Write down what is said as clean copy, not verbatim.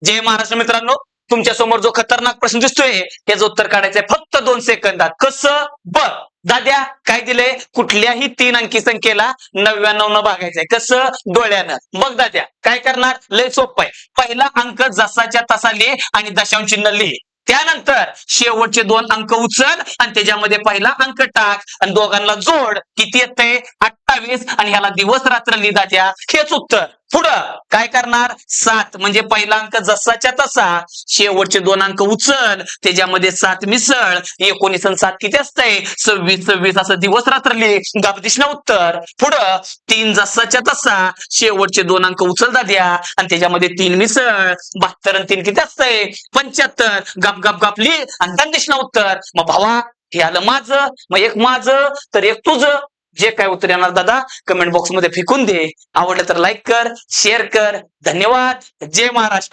जय महाराष्ट्र मित्रांनो, तुमच्या समोर जो खतरनाक प्रश्न दिसतोय त्याचं उत्तर काढायचंय फक्त 2 सेकंदात. कसं? बर दाद्या काय दिलंय? कुठल्याही 3 अंकी संख्येला 99 न भागायचंय. कसं? डोळ्यानं. बघ दाद्या काय करणार? लय सोपं आहे. पहिला अंक जसाच्या तसा लिह आणि दशांश चिन्ह लिह. त्यानंतर शेवटचे 2 अंक उचल आणि त्याच्यामध्ये पहिला अंक टाक आणि दोघांना जोड. किती येतंय? 28 आणि ह्याला दिवस रात्र लिह दाद्या. हेच उत्तर. पुढं काय करणार? 7 म्हणजे पहिला अंक जसाच्या तसा, शेवटचे 2 अंक उचल, त्याच्यामध्ये 7 मिसळ, 19 आणि 7 किती असतंय? 26 असं दिवस रात्र लिह. गपदिश ना उत्तर. पुढं 3 जसाच्या तसा, शेवटचे 2 अंक उचल दाद्या आणि त्याच्यामध्ये 3 मिसळ, 72 आणि 3 किती असतंय? 75. गप गप गप लिह आणि दंदिश ना उत्तर. मग भावा हे आलं माझं, मग एक माझं तर एक तुझं. जे काय उत्तर येणार दादा कमेंट बॉक्स मध्ये फेकून दे. आवडलं तर लाईक कर, शेअर कर. धन्यवाद. जय महाराष्ट्र.